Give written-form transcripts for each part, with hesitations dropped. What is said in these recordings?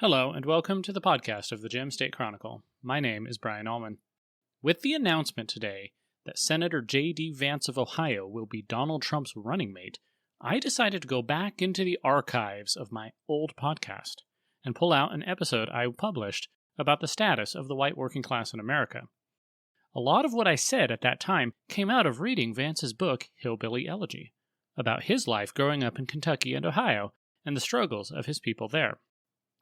Hello, and welcome to the podcast of the Gem State Chronicle. My name is Brian Allman. With the announcement today that Senator J.D. Vance of Ohio will be Donald Trump's running mate, I decided to go back into the archives of my old podcast and pull out an episode I published about the status of the white working class in America. A lot of what I said at that time came out of reading Vance's book, Hillbilly Elegy, about his life growing up in Kentucky and Ohio and the struggles of his people there.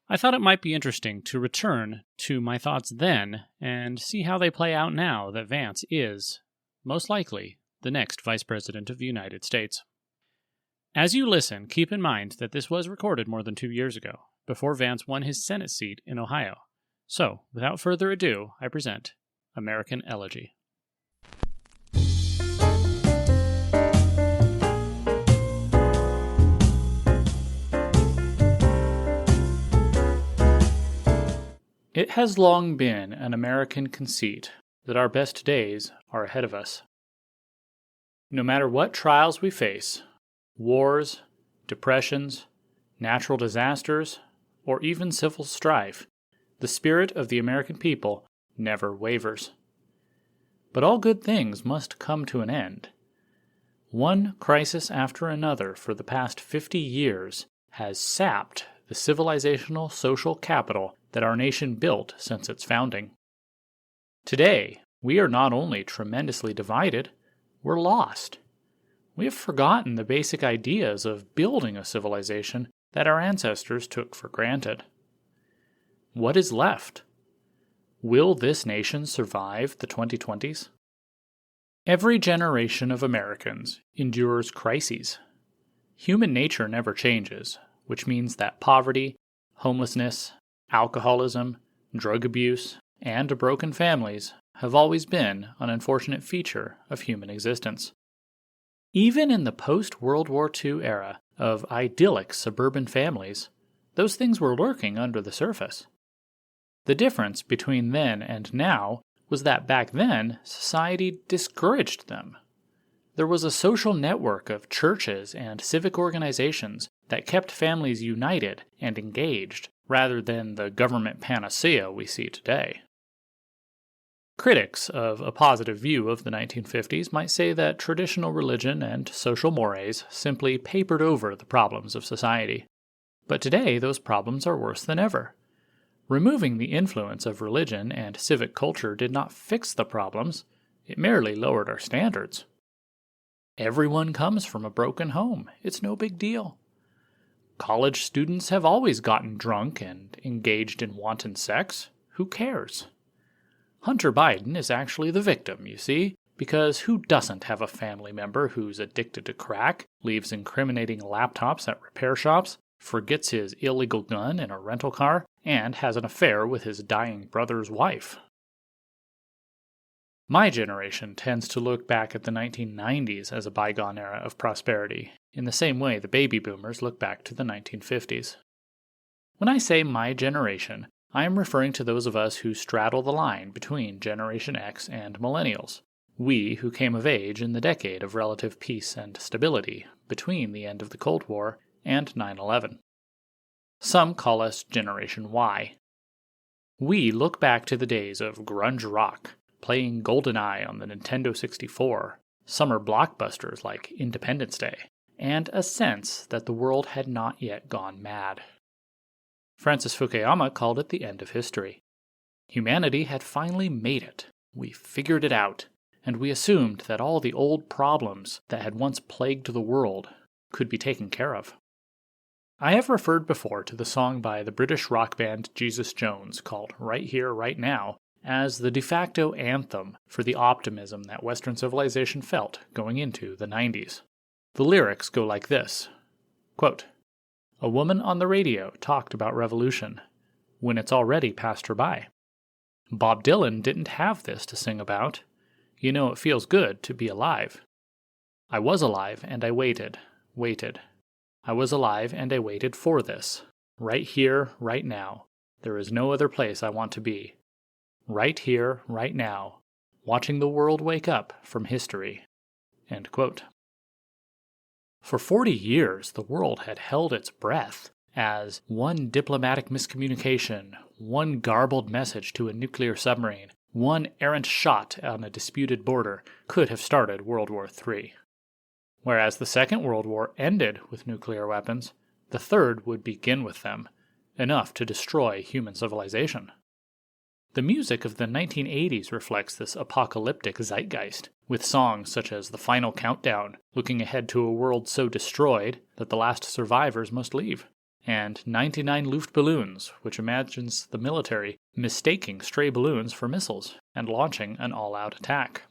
I thought it might be interesting to return to my thoughts then and see how they play out now that Vance is, most likely, the next Vice President of the United States. As you listen, keep in mind that this was recorded more than 2 years ago, before Vance won his Senate seat in Ohio. So, without further ado, I present American Elegy. It has long been an American conceit that our best days are ahead of us. No matter what trials we face, wars, depressions, natural disasters, or even civil strife, the spirit of the American people never wavers. But all good things must come to an end. One crisis after another for the past 50 years has sapped the civilizational social capital that our nation built since its founding. Today, we are not only tremendously divided, we're lost. We have forgotten the basic ideas of building a civilization that our ancestors took for granted. What is left? Will this nation survive the 2020s? Every generation of Americans endures crises. Human nature never changes, which means that poverty, homelessness, alcoholism, drug abuse, and broken families have always been an unfortunate feature of human existence. Even in the post-World War II era of idyllic suburban families, those things were lurking under the surface. The difference between then and now was that back then, society discouraged them. There was a social network of churches and civic organizations that kept families united and engaged, rather than the government panacea we see today. Critics of a positive view of the 1950s might say that traditional religion and social mores simply papered over the problems of society. But today, those problems are worse than ever. Removing the influence of religion and civic culture did not fix the problems, it merely lowered our standards. Everyone comes from a broken home. It's no big deal. College students have always gotten drunk and engaged in wanton sex. Who cares? Hunter Biden is actually the victim, you see, because who doesn't have a family member who's addicted to crack, leaves incriminating laptops at repair shops, forgets his illegal gun in a rental car, and has an affair with his dying brother's wife? My generation tends to look back at the 1990s as a bygone era of prosperity, in the same way the baby boomers look back to the 1950s. When I say my generation, I am referring to those of us who straddle the line between Generation X and Millennials, we who came of age in the decade of relative peace and stability between the end of the Cold War and 9/11. Some call us Generation Y. We look back to the days of grunge rock, playing GoldenEye on the Nintendo 64, summer blockbusters like Independence Day, and a sense that the world had not yet gone mad. Francis Fukuyama called it the end of history. Humanity had finally made it. We figured it out, and we assumed that all the old problems that had once plagued the world could be taken care of. I have referred before to the song by the British rock band Jesus Jones called Right Here, Right Now, as the de facto anthem for the optimism that Western civilization felt going into the 90s. The lyrics go like this, quote, "A woman on the radio talked about revolution, when it's already passed her by. Bob Dylan didn't have this to sing about. You know it feels good to be alive. I was alive and I waited. I was alive and I waited for this. Right here, right now. There is no other place I want to be. Right here, right now, watching the world wake up from history." End quote. For 40 years, the world had held its breath as one diplomatic miscommunication, one garbled message to a nuclear submarine, one errant shot on a disputed border could have started World War III. Whereas the Second World War ended with nuclear weapons, the Third would begin with them, enough to destroy human civilization. The music of the 1980s reflects this apocalyptic zeitgeist, with songs such as The Final Countdown, looking ahead to a world so destroyed that the last survivors must leave, and 99 Luftballons, which imagines the military mistaking stray balloons for missiles and launching an all-out attack.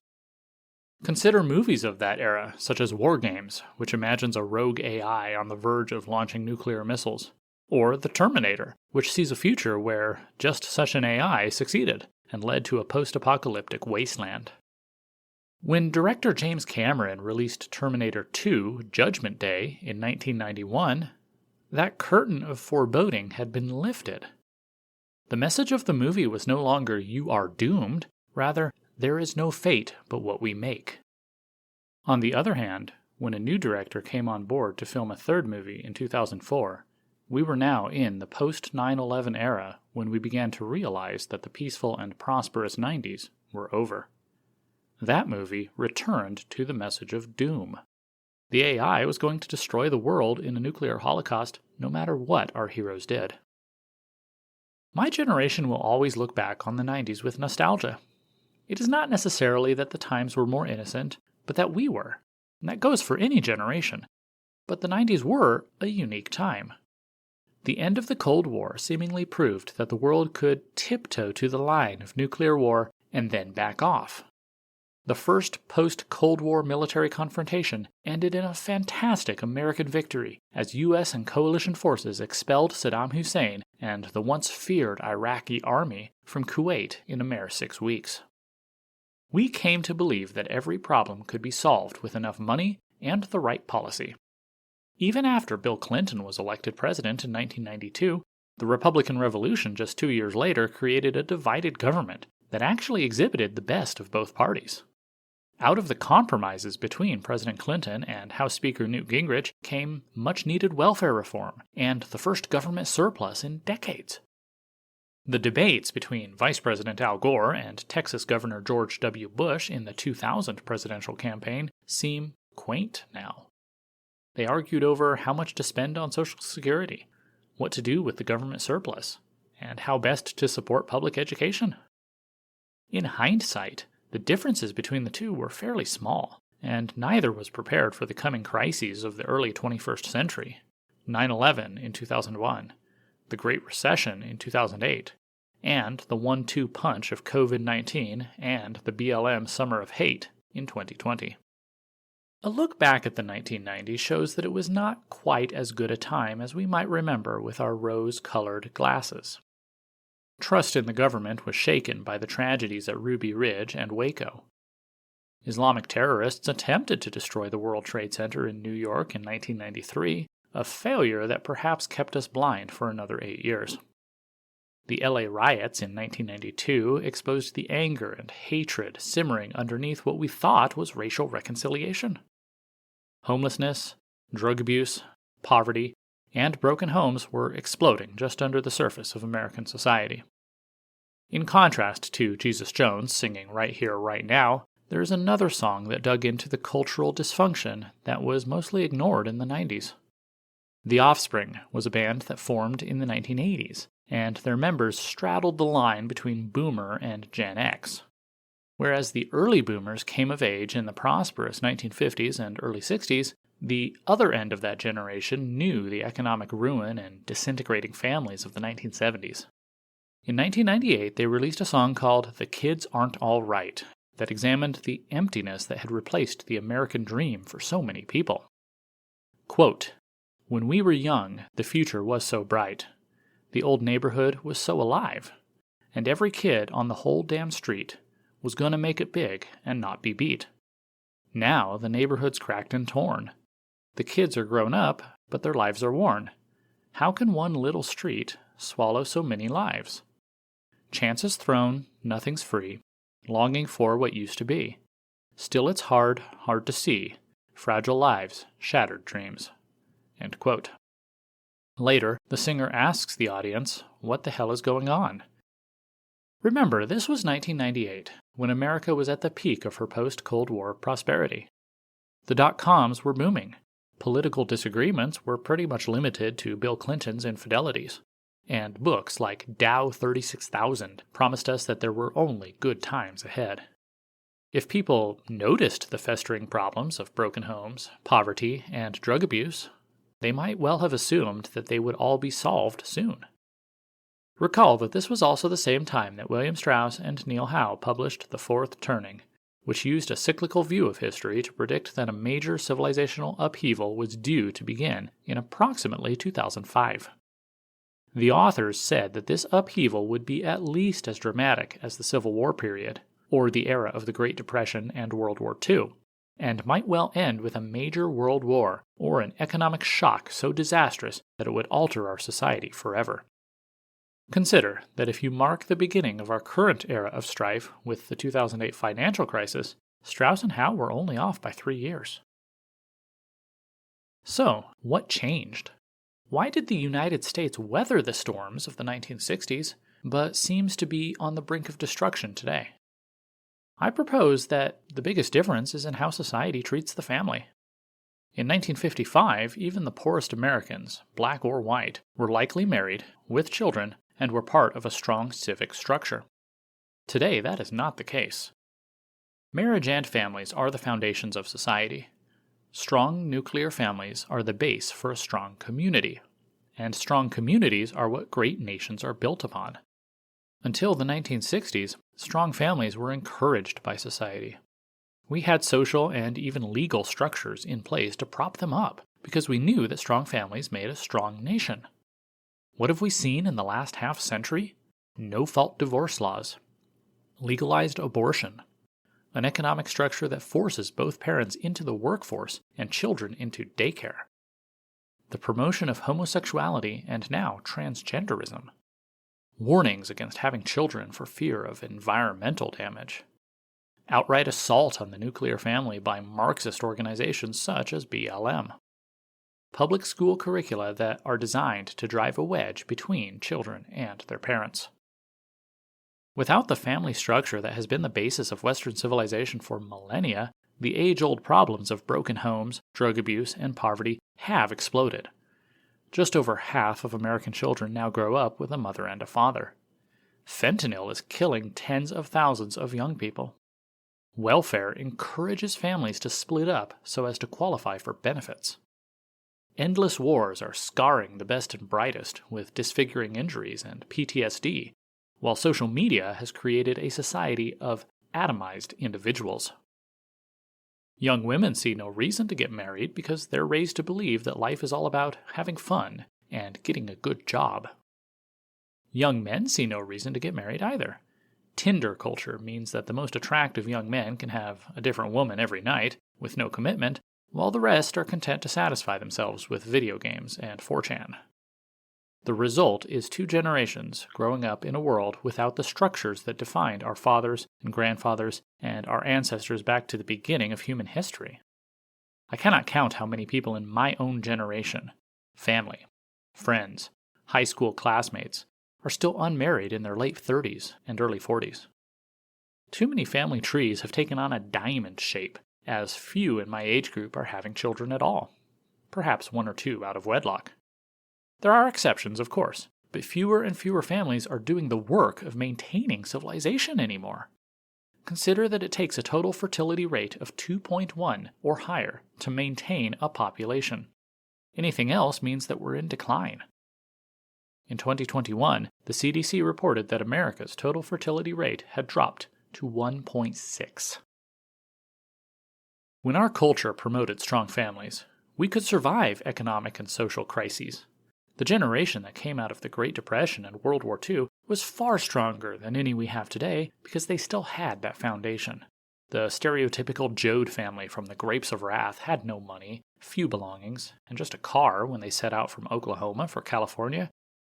Consider movies of that era, such as War Games, which imagines a rogue AI on the verge of launching nuclear missiles, or The Terminator, which sees a future where just such an AI succeeded and led to a post-apocalyptic wasteland. When director James Cameron released Terminator 2: Judgment Day in 1991, that curtain of foreboding had been lifted. The message of the movie was no longer "you are doomed," rather, there is no fate but what we make. On the other hand, when a new director came on board to film a third movie in 2004, we were now in the post-9/11 era when we began to realize that the peaceful and prosperous 90s were over. That movie returned to the message of doom. The AI was going to destroy the world in a nuclear holocaust no matter what our heroes did. My generation will always look back on the 90s with nostalgia. It is not necessarily that the times were more innocent, but that we were. And that goes for any generation. But the 90s were a unique time. The end of the Cold War seemingly proved that the world could tiptoe to the line of nuclear war and then back off. The first post-Cold War military confrontation ended in a fantastic American victory as U.S. and coalition forces expelled Saddam Hussein and the once feared Iraqi army from Kuwait in a mere 6 weeks. We came to believe that every problem could be solved with enough money and the right policy. Even after Bill Clinton was elected president in 1992, the Republican Revolution just 2 years later created a divided government that actually exhibited the best of both parties. Out of the compromises between President Clinton and House Speaker Newt Gingrich came much-needed welfare reform and the first government surplus in decades. The debates between Vice President Al Gore and Texas Governor George W. Bush in the 2000 presidential campaign seem quaint now. They argued over how much to spend on Social Security, what to do with the government surplus, and how best to support public education. In hindsight, the differences between the two were fairly small, and neither was prepared for the coming crises of the early 21st century, 9/11 in 2001, the Great Recession in 2008, and the 1-2 punch of COVID-19 and the BLM Summer of Hate in 2020. A look back at the 1990s shows that it was not quite as good a time as we might remember with our rose-colored glasses. Trust in the government was shaken by the tragedies at Ruby Ridge and Waco. Islamic terrorists attempted to destroy the World Trade Center in New York in 1993, a failure that perhaps kept us blind for another 8 years. The LA riots in 1992 exposed the anger and hatred simmering underneath what we thought was racial reconciliation. Homelessness, drug abuse, poverty, and broken homes were exploding just under the surface of American society. In contrast to Jesus Jones singing Right Here, Right Now, there is another song that dug into the cultural dysfunction that was mostly ignored in the 90s. The Offspring was a band that formed in the 1980s, and their members straddled the line between Boomer and Gen X. Whereas the early Boomers came of age in the prosperous 1950s and early 60s, the other end of that generation knew the economic ruin and disintegrating families of the 1970s. In 1998, they released a song called The Kids Aren't All Right that examined the emptiness that had replaced the American dream for so many people. Quote, "When we were young, the future was so bright. The old neighborhood was so alive. And every kid on the whole damn street was gonna make it big and not be beat. Now the neighborhood's cracked and torn. The kids are grown up, but their lives are worn. How can one little street swallow so many lives? Chances thrown, nothing's free, longing for what used to be. Still it's hard to see, fragile lives, shattered dreams." End quote. Later, the singer asks the audience, "What the hell is going on?" Remember, this was 1998, when America was at the peak of her post-Cold War prosperity. The dot-coms were booming. Political disagreements were pretty much limited to Bill Clinton's infidelities. And books like Dow 36,000 promised us that there were only good times ahead. If people noticed the festering problems of broken homes, poverty, and drug abuse, they might well have assumed that they would all be solved soon. Recall that this was also the same time that William Strauss and Neil Howe published The Fourth Turning, which used a cyclical view of history to predict that a major civilizational upheaval was due to begin in approximately 2005. The authors said that this upheaval would be at least as dramatic as the Civil War period, or the era of the Great Depression and World War II, and might well end with a major world war or an economic shock so disastrous that it would alter our society forever. Consider that if you mark the beginning of our current era of strife with the 2008 financial crisis, Strauss and Howe were only off by 3 years. So, what changed? Why did the United States weather the storms of the 1960s, but seems to be on the brink of destruction today? I propose that the biggest difference is in how society treats the family. In 1955, even the poorest Americans, black or white, were likely married, with children, and were part of a strong civic structure. Today, that is not the case. Marriage and families are the foundations of society. Strong nuclear families are the base for a strong community, and strong communities are what great nations are built upon. Until the 1960s, strong families were encouraged by society. We had social and even legal structures in place to prop them up, because we knew that strong families made a strong nation. What have we seen in the last half-century? No-fault divorce laws, legalized abortion, an economic structure that forces both parents into the workforce and children into daycare, the promotion of homosexuality and now transgenderism, warnings against having children for fear of environmental damage, outright assault on the nuclear family by Marxist organizations such as BLM, public school curricula that are designed to drive a wedge between children and their parents. Without the family structure that has been the basis of Western civilization for millennia, the age-old problems of broken homes, drug abuse, and poverty have exploded. Just over half of American children now grow up with a mother and a father. Fentanyl is killing tens of thousands of young people. Welfare encourages families to split up so as to qualify for benefits. Endless wars are scarring the best and brightest with disfiguring injuries and PTSD, while social media has created a society of atomized individuals. Young women see no reason to get married because they're raised to believe that life is all about having fun and getting a good job. Young men see no reason to get married either. Tinder culture means that the most attractive young men can have a different woman every night, with no commitment, while the rest are content to satisfy themselves with video games and 4chan. The result is 2 generations growing up in a world without the structures that defined our fathers and grandfathers and our ancestors back to the beginning of human history. I cannot count how many people in my own generation, family, friends, high school classmates, are still unmarried in their late 30s and early 40s. Too many family trees have taken on a diamond shape, as few in my age group are having children at all, perhaps 1 or 2 out of wedlock. There are exceptions, of course, but fewer and fewer families are doing the work of maintaining civilization anymore. Consider that it takes a total fertility rate of 2.1 or higher to maintain a population. Anything else means that we're in decline. In 2021, the CDC reported that America's total fertility rate had dropped to 1.6. When our culture promoted strong families, we could survive economic and social crises. The generation that came out of the Great Depression and World War II was far stronger than any we have today because they still had that foundation. The stereotypical Joad family from the Grapes of Wrath had no money, few belongings, and just a car when they set out from Oklahoma for California.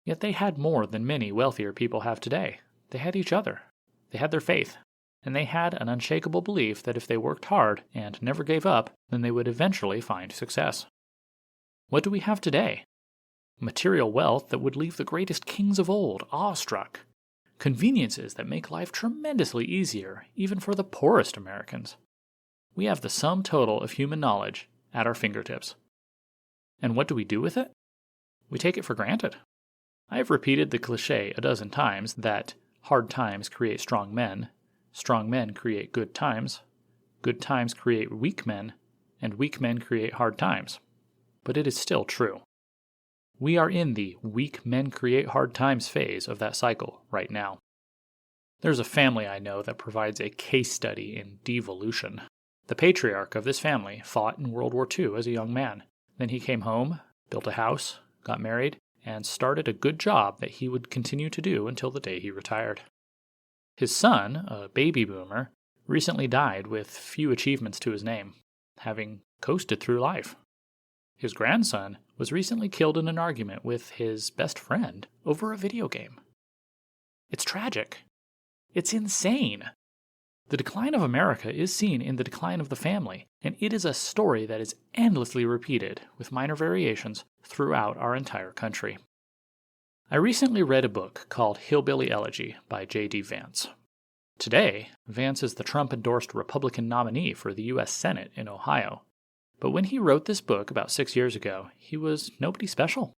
Yet they had more than many wealthier people have today. They had each other. They had their faith. And they had an unshakable belief that if they worked hard and never gave up, then they would eventually find success. What do we have today? Material wealth that would leave the greatest kings of old awestruck. Conveniences that make life tremendously easier, even for the poorest Americans. We have the sum total of human knowledge at our fingertips. And what do we do with it? We take it for granted. I have repeated the cliché a dozen times that hard times create strong men create good times create weak men, and weak men create hard times. But it is still true. We are in the weak men create hard times phase of that cycle right now. There's a family I know that provides a case study in devolution. The patriarch of this family fought in World War II as a young man. Then he came home, built a house, got married, and started a good job that he would continue to do until the day he retired. His son, a baby boomer, recently died with few achievements to his name, having coasted through life. His grandson was recently killed in an argument with his best friend over a video game. It's tragic. It's insane. The decline of America is seen in the decline of the family, and it is a story that is endlessly repeated, with minor variations, throughout our entire country. I recently read a book called Hillbilly Elegy by J.D. Vance. Today, Vance is the Trump-endorsed Republican nominee for the U.S. Senate in Ohio. But when he wrote this book about 6 years ago, he was nobody special.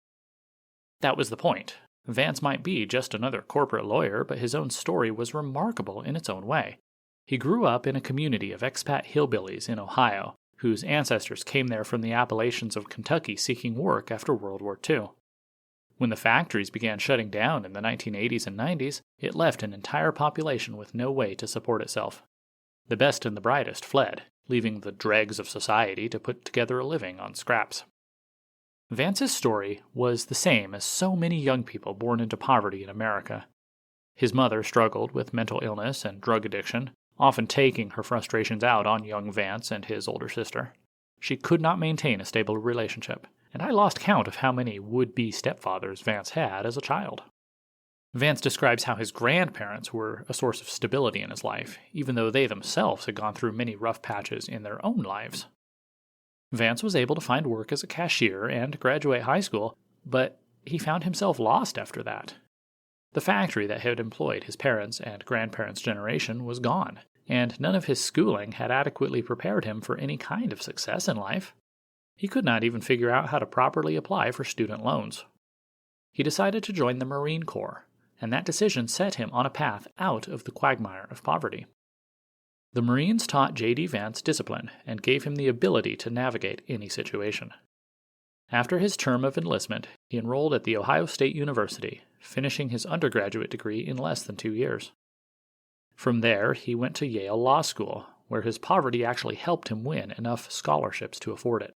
That was the point. Vance might be just another corporate lawyer, but his own story was remarkable in its own way. He grew up in a community of expat hillbillies in Ohio, whose ancestors came there from the Appalachians of Kentucky seeking work after World War II. When the factories began shutting down in the 1980s and 90s, it left an entire population with no way to support itself. The best and the brightest fled, leaving the dregs of society to put together a living on scraps. Vance's story was the same as so many young people born into poverty in America. His mother struggled with mental illness and drug addiction, often taking her frustrations out on young Vance and his older sister. She could not maintain a stable relationship, and I lost count of how many would-be stepfathers Vance had as a child. Vance describes how his grandparents were a source of stability in his life, even though they themselves had gone through many rough patches in their own lives. Vance was able to find work as a cashier and graduate high school, but he found himself lost after that. The factory that had employed his parents' and grandparents' generation was gone, and none of his schooling had adequately prepared him for any kind of success in life. He could not even figure out how to properly apply for student loans. He decided to join the Marine Corps, and that decision set him on a path out of the quagmire of poverty. The Marines taught J.D. Vance discipline and gave him the ability to navigate any situation. After his term of enlistment, he enrolled at The Ohio State University, finishing his undergraduate degree in less than 2 years. From there, he went to Yale Law School, where his poverty actually helped him win enough scholarships to afford it.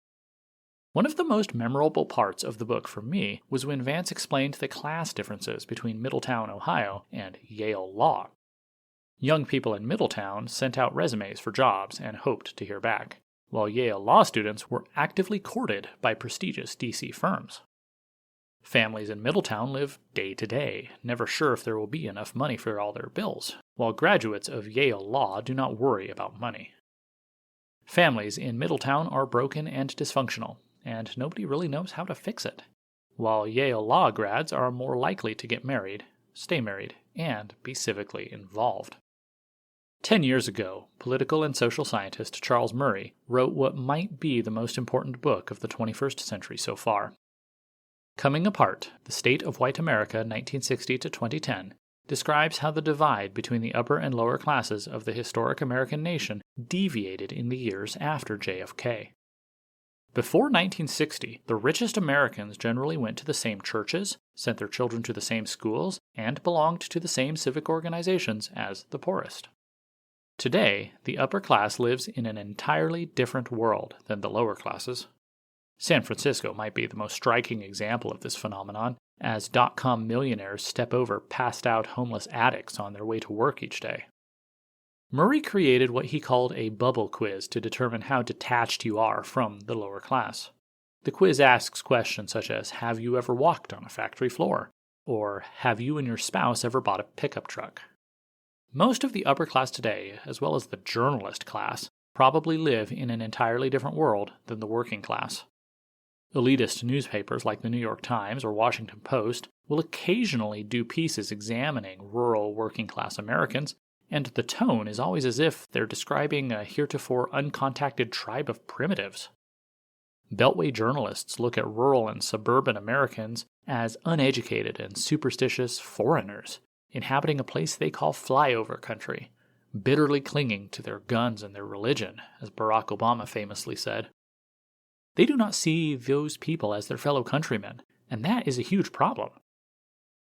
One of the most memorable parts of the book for me was when Vance explained the class differences between Middletown, Ohio, and Yale Law. Young people in Middletown sent out resumes for jobs and hoped to hear back, while Yale Law students were actively courted by prestigious D.C. firms. Families in Middletown live day to day, never sure if there will be enough money for all their bills, while graduates of Yale Law do not worry about money. Families in Middletown are broken and dysfunctional, and nobody really knows how to fix it, while Yale Law grads are more likely to get married, stay married, and be civically involved. 10 years ago, political and social scientist Charles Murray wrote what might be the most important book of the 21st century so far. Coming Apart, The State of White America 1960 to 2010 describes how the divide between the upper and lower classes of the historic American nation deviated in the years after JFK. Before 1960, the richest Americans generally went to the same churches, sent their children to the same schools, and belonged to the same civic organizations as the poorest. Today, the upper class lives in an entirely different world than the lower classes. San Francisco might be the most striking example of this phenomenon, as dot-com millionaires step over passed-out homeless addicts on their way to work each day. Murray created what he called a bubble quiz to determine how detached you are from the lower class. The quiz asks questions such as, have you ever walked on a factory floor? Or, have you and your spouse ever bought a pickup truck? Most of the upper class today, as well as the journalist class, probably live in an entirely different world than the working class. Elitist newspapers like the New York Times or Washington Post will occasionally do pieces examining rural working-class Americans, and the tone is always as if they're describing a heretofore uncontacted tribe of primitives. Beltway journalists look at rural and suburban Americans as uneducated and superstitious foreigners, inhabiting a place they call flyover country, bitterly clinging to their guns and their religion, as Barack Obama famously said. They do not see those people as their fellow countrymen, and that is a huge problem.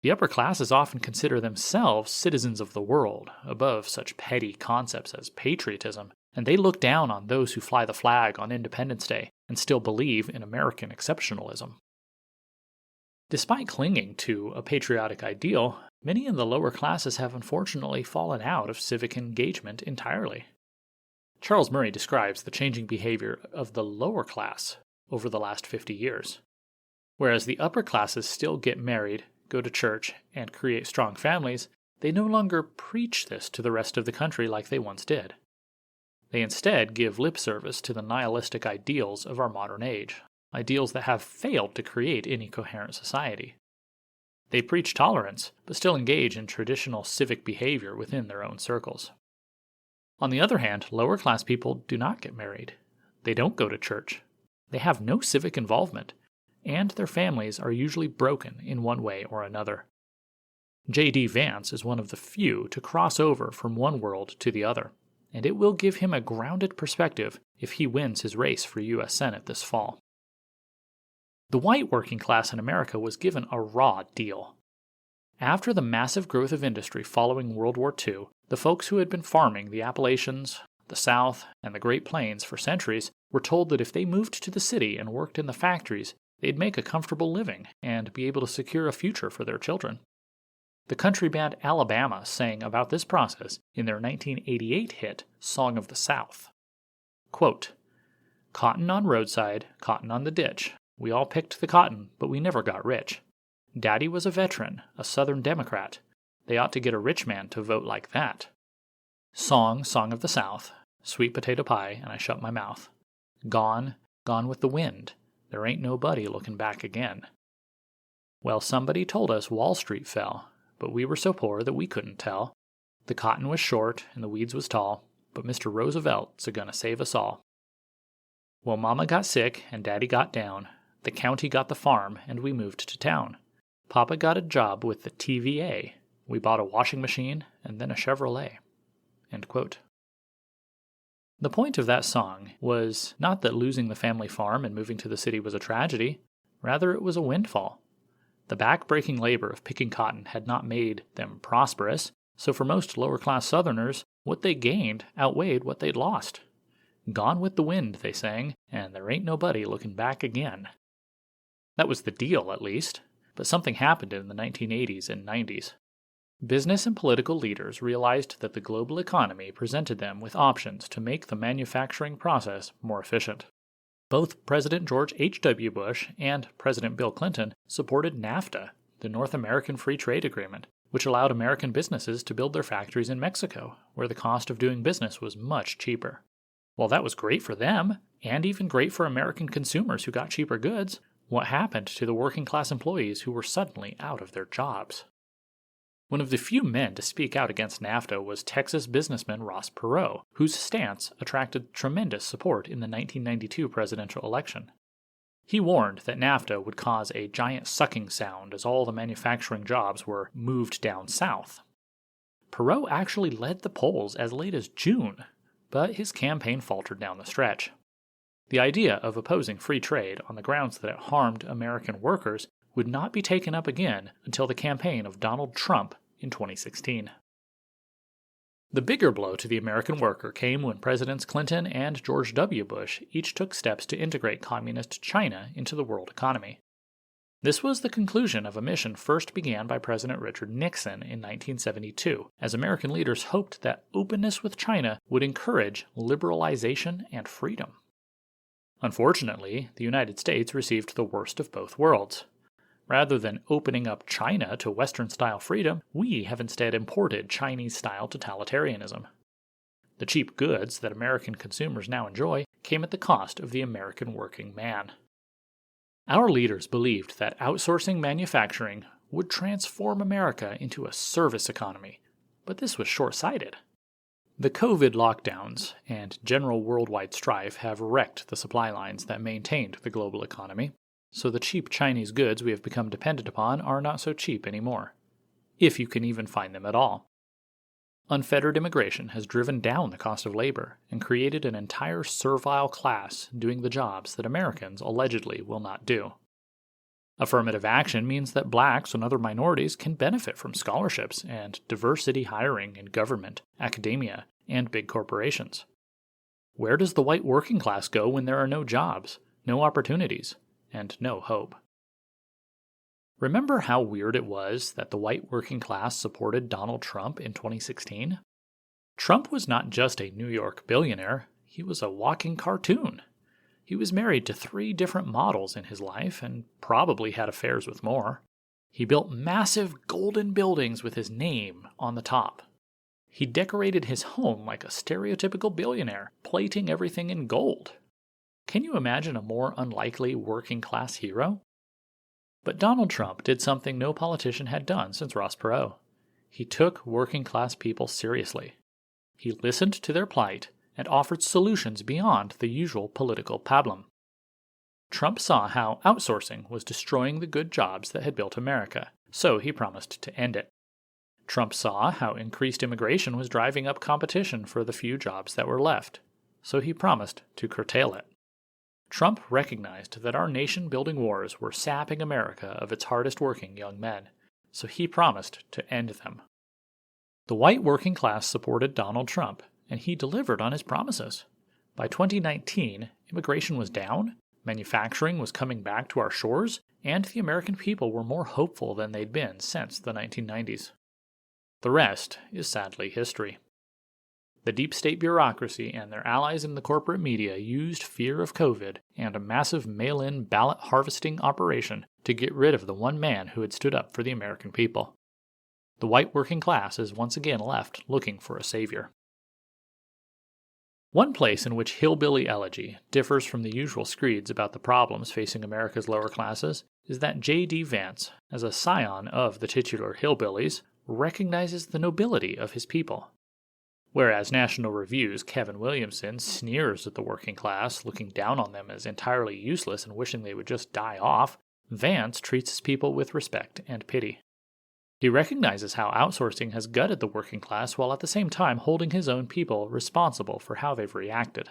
The upper classes often consider themselves citizens of the world, above such petty concepts as patriotism, and they look down on those who fly the flag on Independence Day and still believe in American exceptionalism. Despite clinging to a patriotic ideal, many in the lower classes have unfortunately fallen out of civic engagement entirely. Charles Murray describes the changing behavior of the lower class over the last 50 years. Whereas the upper classes still get married, go to church, and create strong families, they no longer preach this to the rest of the country like they once did. They instead give lip service to the nihilistic ideals of our modern age, ideals that have failed to create any coherent society. They preach tolerance, but still engage in traditional civic behavior within their own circles. On the other hand, lower-class people do not get married. They don't go to church. They have no civic involvement, and their families are usually broken in one way or another. J.D. Vance is one of the few to cross over from one world to the other, and it will give him a grounded perspective if he wins his race for U.S. Senate this fall. The white working class in America was given a raw deal. After the massive growth of industry following World War II, the folks who had been farming the Appalachians, the South, and the Great Plains for centuries were told that if they moved to the city and worked in the factories, they'd make a comfortable living and be able to secure a future for their children. The country band Alabama sang about this process in their 1988 hit, Song of the South. Quote, "Cotton on roadside, cotton on the ditch. We all picked the cotton, but we never got rich. Daddy was a veteran, a Southern Democrat. They ought to get a rich man to vote like that. Song of the South, sweet potato pie, and I shut my mouth. Gone, gone with the wind. There ain't nobody looking back again. Well, somebody told us Wall Street fell, but we were so poor that we couldn't tell. The cotton was short and the weeds was tall, but Mr. Roosevelt's a-gonna save us all. Well, Mama got sick and Daddy got down. The county got the farm and we moved to town. Papa got a job with the TVA. We bought a washing machine and then a Chevrolet." End quote. The point of that song was not that losing the family farm and moving to the city was a tragedy. Rather, it was a windfall. The back-breaking labor of picking cotton had not made them prosperous, so for most lower-class Southerners, what they gained outweighed what they'd lost. Gone with the wind, they sang, and there ain't nobody looking back again. That was the deal, at least, but something happened in the 1980s and 90s. Business and political leaders realized that the global economy presented them with options to make the manufacturing process more efficient. Both President George H.W. Bush and President Bill Clinton supported NAFTA, the North American Free Trade Agreement, which allowed American businesses to build their factories in Mexico, where the cost of doing business was much cheaper. While that was great for them, and even great for American consumers who got cheaper goods, what happened to the working-class employees who were suddenly out of their jobs? One of the few men to speak out against NAFTA was Texas businessman Ross Perot, whose stance attracted tremendous support in the 1992 presidential election. He warned that NAFTA would cause a giant sucking sound as all the manufacturing jobs were moved down south. Perot actually led the polls as late as June, but his campaign faltered down the stretch. The idea of opposing free trade on the grounds that it harmed American workers would not be taken up again until the campaign of Donald Trump in 2016. The bigger blow to the American worker came when Presidents Clinton and George W. Bush each took steps to integrate communist China into the world economy. This was the conclusion of a mission first began by President Richard Nixon in 1972, as American leaders hoped that openness with China would encourage liberalization and freedom. Unfortunately, the United States received the worst of both worlds. Rather than opening up China to Western-style freedom, we have instead imported Chinese-style totalitarianism. The cheap goods that American consumers now enjoy came at the cost of the American working man. Our leaders believed that outsourcing manufacturing would transform America into a service economy, but this was short-sighted. The COVID lockdowns and general worldwide strife have wrecked the supply lines that maintained the global economy, so the cheap Chinese goods we have become dependent upon are not so cheap anymore, if you can even find them at all. Unfettered immigration has driven down the cost of labor and created an entire servile class doing the jobs that Americans allegedly will not do. Affirmative action means that blacks and other minorities can benefit from scholarships and diversity hiring in government, academia, and big corporations. Where does the white working class go when there are no jobs, no opportunities, and no hope? Remember how weird it was that the white working class supported Donald Trump in 2016? Trump was not just a New York billionaire, he was a walking cartoon. He was married to 3 different models in his life and probably had affairs with more. He built massive golden buildings with his name on the top. He decorated his home like a stereotypical billionaire, plating everything in gold. Can you imagine a more unlikely working class hero? But Donald Trump did something no politician had done since Ross Perot. He took working class people seriously. He listened to their plight and offered solutions beyond the usual political pablum. Trump saw how outsourcing was destroying the good jobs that had built America, so he promised to end it. Trump saw how increased immigration was driving up competition for the few jobs that were left, so he promised to curtail it. Trump recognized that our nation-building wars were sapping America of its hardest-working young men, so he promised to end them. The white working class supported Donald Trump, and he delivered on his promises. By 2019, immigration was down, manufacturing was coming back to our shores, and the American people were more hopeful than they'd been since the 1990s. The rest is sadly history. The deep state bureaucracy and their allies in the corporate media used fear of COVID and a massive mail-in ballot harvesting operation to get rid of the one man who had stood up for the American people. The white working class is once again left looking for a savior. One place in which Hillbilly Elegy differs from the usual screeds about the problems facing America's lower classes is that J.D. Vance, as a scion of the titular hillbillies, recognizes the nobility of his people. Whereas National Review's Kevin Williamson sneers at the working class, looking down on them as entirely useless and wishing they would just die off, Vance treats his people with respect and pity. He recognizes how outsourcing has gutted the working class while at the same time holding his own people responsible for how they've reacted.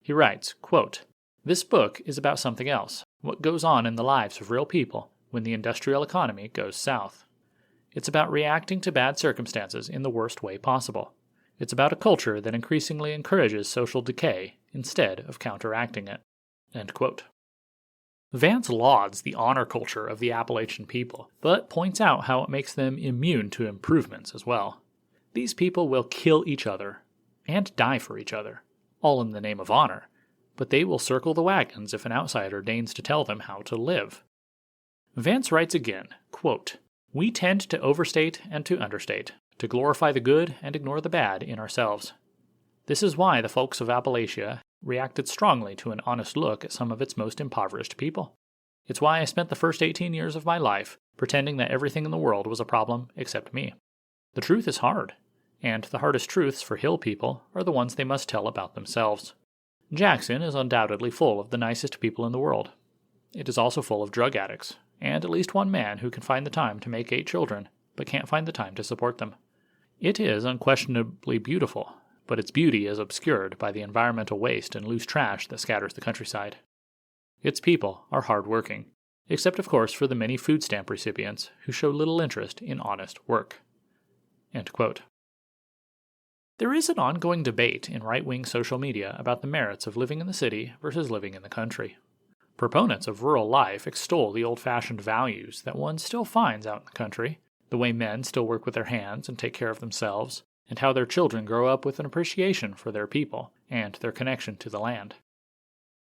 He writes, quote, "This book is about something else, what goes on in the lives of real people when the industrial economy goes south. It's about reacting to bad circumstances in the worst way possible. It's about a culture that increasingly encourages social decay instead of counteracting it." End quote. Vance lauds the honor culture of the Appalachian people, but points out how it makes them immune to improvements as well. These people will kill each other and die for each other, all in the name of honor, but they will circle the wagons if an outsider deigns to tell them how to live. Vance writes again, quote, "We tend to overstate and to understate, to glorify the good and ignore the bad in ourselves. This is why the folks of Appalachia reacted strongly to an honest look at some of its most impoverished people. It's why I spent the first 18 years of my life pretending that everything in the world was a problem except me. The truth is hard, and the hardest truths for Hill people are the ones they must tell about themselves. Jackson is undoubtedly full of the nicest people in the world. It is also full of drug addicts, and at least one man who can find the time to make 8 children, but can't find the time to support them. It is unquestionably beautiful, but its beauty is obscured by the environmental waste and loose trash that scatters the countryside. Its people are hard-working, except of course for the many food stamp recipients who show little interest in honest work." End quote. There is an ongoing debate in right-wing social media about the merits of living in the city versus living in the country. Proponents of rural life extol the old-fashioned values that one still finds out in the country, the way men still work with their hands and take care of themselves, and how their children grow up with an appreciation for their people and their connection to the land.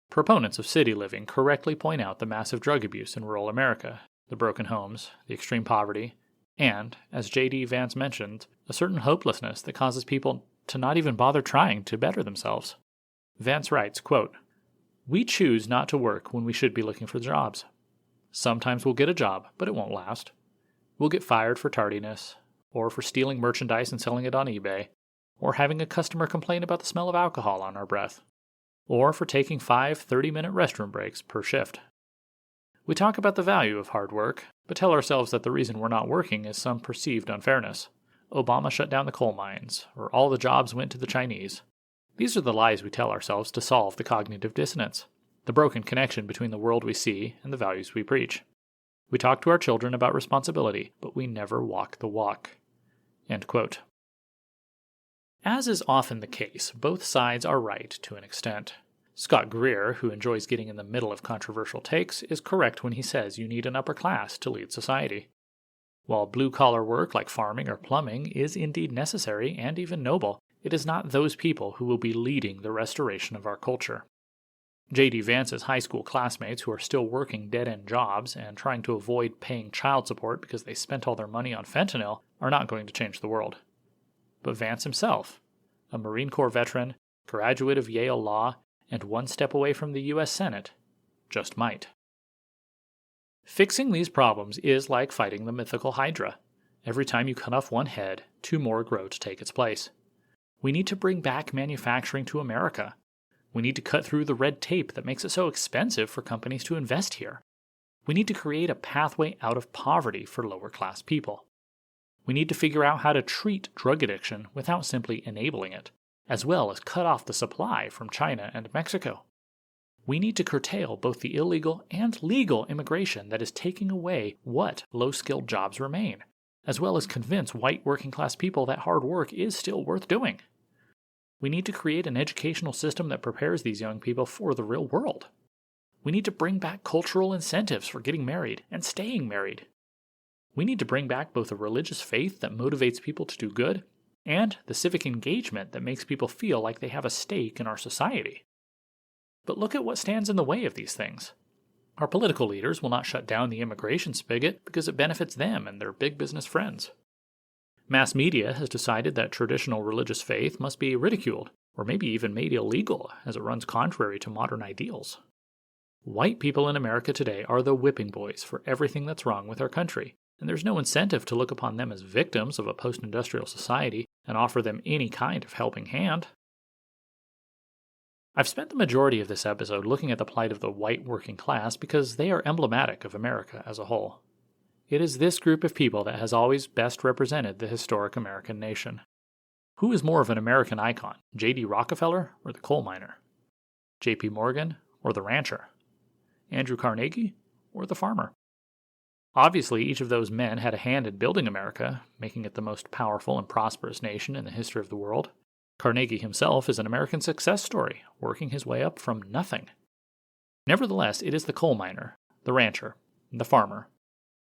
Proponents of city living correctly point out the massive drug abuse in rural America, the broken homes, the extreme poverty, and, as J.D. Vance mentioned, a certain hopelessness that causes people to not even bother trying to better themselves. Vance writes, quote, "We choose not to work when we should be looking for jobs. Sometimes we'll get a job, but it won't last. We'll get fired for tardiness, or for stealing merchandise and selling it on eBay, or having a customer complain about the smell of alcohol on our breath, or for taking 5 30-minute restroom breaks per shift. We talk about the value of hard work, but tell ourselves that the reason we're not working is some perceived unfairness. Obama shut down the coal mines, or all the jobs went to the Chinese. These are the lies we tell ourselves to solve the cognitive dissonance, the broken connection between the world we see and the values we preach. We talk to our children about responsibility, but we never walk the walk. End quote. As is often the case, both sides are right to an extent. Scott Greer, who enjoys getting in the middle of controversial takes, is correct when he says you need an upper class to lead society. While blue-collar work like farming or plumbing is indeed necessary and even noble, it is not those people who will be leading the restoration of our culture. J.D. Vance's high school classmates who are still working dead-end jobs and trying to avoid paying child support because they spent all their money on fentanyl are not going to change the world. But Vance himself, a Marine Corps veteran, graduate of Yale Law, and one step away from the U.S. Senate, just might. Fixing these problems is like fighting the mythical Hydra. Every time you cut off one head, 2 more grow to take its place. We need to bring back manufacturing to America. We need to cut through the red tape that makes it so expensive for companies to invest here. We need to create a pathway out of poverty for lower-class people. We need to figure out how to treat drug addiction without simply enabling it, as well as cut off the supply from China and Mexico. We need to curtail both the illegal and legal immigration that is taking away what low-skilled jobs remain, as well as convince white working-class people that hard work is still worth doing. We need to create an educational system that prepares these young people for the real world. We need to bring back cultural incentives for getting married and staying married. We need to bring back both a religious faith that motivates people to do good and the civic engagement that makes people feel like they have a stake in our society. But look at what stands in the way of these things. Our political leaders will not shut down the immigration spigot because it benefits them and their big business friends. Mass media has decided that traditional religious faith must be ridiculed, or maybe even made illegal, as it runs contrary to modern ideals. White people in America today are the whipping boys for everything that's wrong with our country, and there's no incentive to look upon them as victims of a post-industrial society and offer them any kind of helping hand. I've spent the majority of this episode looking at the plight of the white working class because they are emblematic of America as a whole. It is this group of people that has always best represented the historic American nation. Who is more of an American icon, J.D. Rockefeller or the coal miner? J.P. Morgan or the rancher? Andrew Carnegie or the farmer? Obviously, each of those men had a hand in building America, making it the most powerful and prosperous nation in the history of the world. Carnegie himself is an American success story, working his way up from nothing. Nevertheless, it is the coal miner, the rancher, the farmer,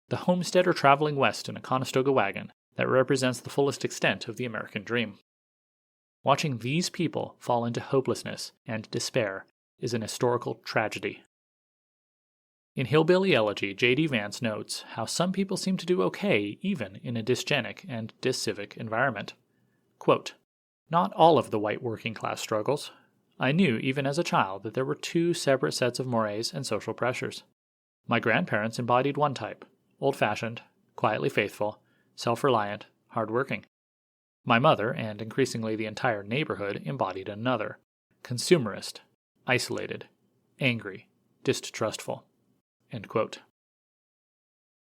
the homesteader traveling west in a Conestoga wagon that represents the fullest extent of the American dream. Watching these people fall into hopelessness and despair is an historical tragedy. In Hillbilly Elegy, J.D. Vance notes how some people seem to do okay even in a dysgenic and discivic environment. Quote, "Not all of the white working class struggles. I knew even as a child that there were 2 separate sets of mores and social pressures. My grandparents embodied one type, old-fashioned, quietly faithful, self-reliant, hard-working. My mother, and increasingly the entire neighborhood, embodied another, consumerist, isolated, angry, distrustful." End quote.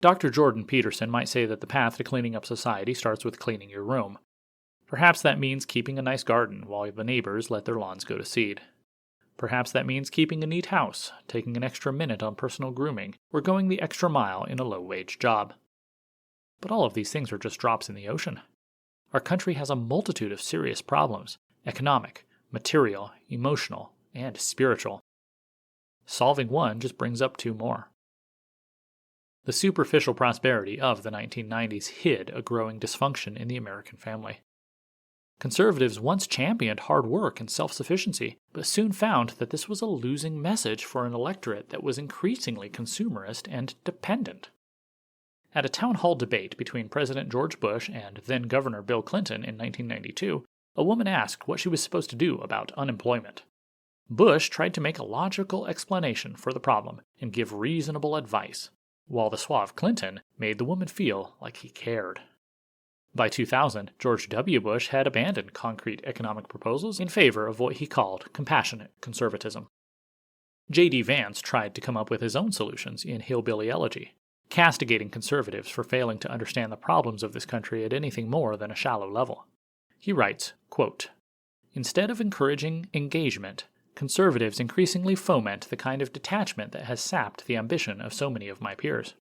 Dr. Jordan Peterson might say that the path to cleaning up society starts with cleaning your room. Perhaps that means keeping a nice garden while the neighbors let their lawns go to seed. Perhaps that means keeping a neat house, taking an extra minute on personal grooming, or going the extra mile in a low-wage job. But all of these things are just drops in the ocean. Our country has a multitude of serious problems: economic, material, emotional, and spiritual. Solving one just brings up 2 more. The superficial prosperity of the 1990s hid a growing dysfunction in the American family. Conservatives once championed hard work and self-sufficiency, but soon found that this was a losing message for an electorate that was increasingly consumerist and dependent. At a town hall debate between President George Bush and then-Governor Bill Clinton in 1992, a woman asked what she was supposed to do about unemployment. Bush tried to make a logical explanation for the problem and give reasonable advice, while the suave Clinton made the woman feel like he cared. By 2000, George W. Bush had abandoned concrete economic proposals in favor of what he called compassionate conservatism. J.D. Vance tried to come up with his own solutions in Hillbilly Elegy, castigating conservatives for failing to understand the problems of this country at anything more than a shallow level. He writes, quote, "Instead of encouraging engagement, conservatives increasingly foment the kind of detachment that has sapped the ambition of so many of my peers.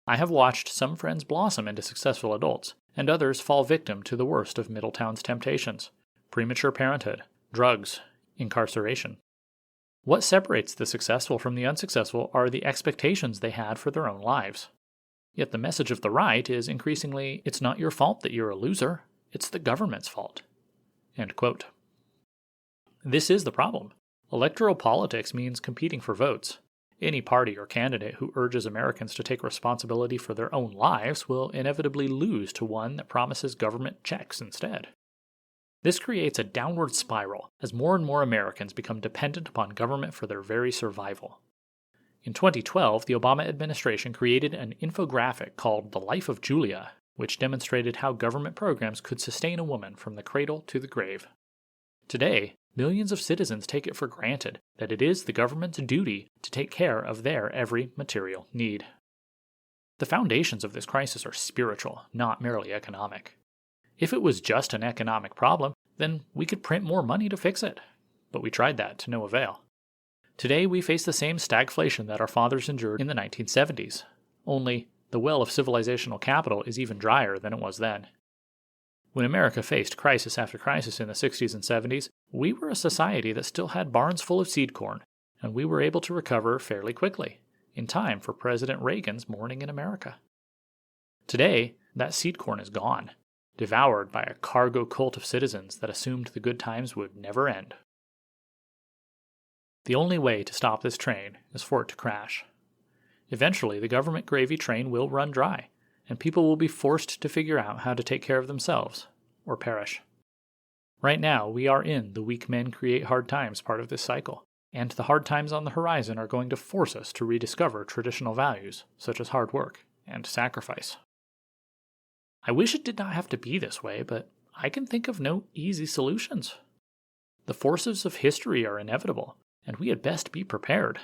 I have watched some friends blossom into successful adults, and others fall victim to the worst of Middletown's temptations: premature parenthood, drugs, incarceration. What separates the successful from the unsuccessful are the expectations they had for their own lives. Yet the message of the right is increasingly, it's not your fault that you're a loser, it's the government's fault." End quote. This is the problem. Electoral politics means competing for votes. Any party or candidate who urges Americans to take responsibility for their own lives will inevitably lose to one that promises government checks instead. This creates a downward spiral as more and more Americans become dependent upon government for their very survival. In 2012, the Obama administration created an infographic called The Life of Julia, which demonstrated how government programs could sustain a woman from the cradle to the grave. Today, millions of citizens take it for granted that it is the government's duty to take care of their every material need. The foundations of this crisis are spiritual, not merely economic. If it was just an economic problem, then we could print more money to fix it. But we tried that to no avail. Today we face the same stagflation that our fathers endured in the 1970s, only the well of civilizational capital is even drier than it was then. When America faced crisis after crisis in the 60s and 70s, we were a society that still had barns full of seed corn, and we were able to recover fairly quickly, in time for President Reagan's Morning in America. Today, that seed corn is gone, devoured by a cargo cult of citizens that assumed the good times would never end. The only way to stop this train is for it to crash. Eventually, the government gravy train will run dry, and people will be forced to figure out how to take care of themselves, or perish. Right now, we are in the weak men create hard times part of this cycle, and the hard times on the horizon are going to force us to rediscover traditional values, such as hard work and sacrifice. I wish it did not have to be this way, but I can think of no easy solutions. The forces of history are inevitable, and we had best be prepared.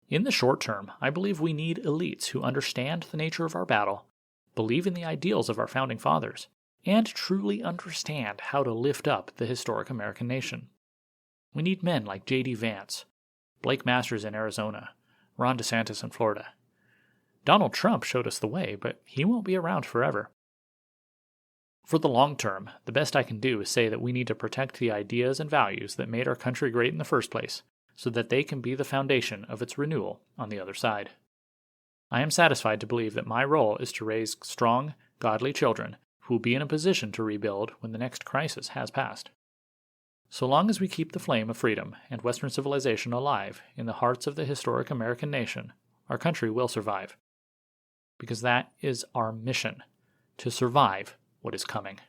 In the short term, I believe we need elites who understand the nature of our battle, believe in the ideals of our founding fathers, and truly understand how to lift up the historic American nation. We need men like J.D. Vance, Blake Masters in Arizona, Ron DeSantis in Florida. Donald Trump showed us the way, but he won't be around forever. For the long term, the best I can do is say that we need to protect the ideas and values that made our country great in the first place, so that they can be the foundation of its renewal on the other side. I am satisfied to believe that my role is to raise strong, godly children who will be in a position to rebuild when the next crisis has passed. So long as we keep the flame of freedom and Western civilization alive in the hearts of the historic American nation, our country will survive. Because that is our mission, to survive what is coming.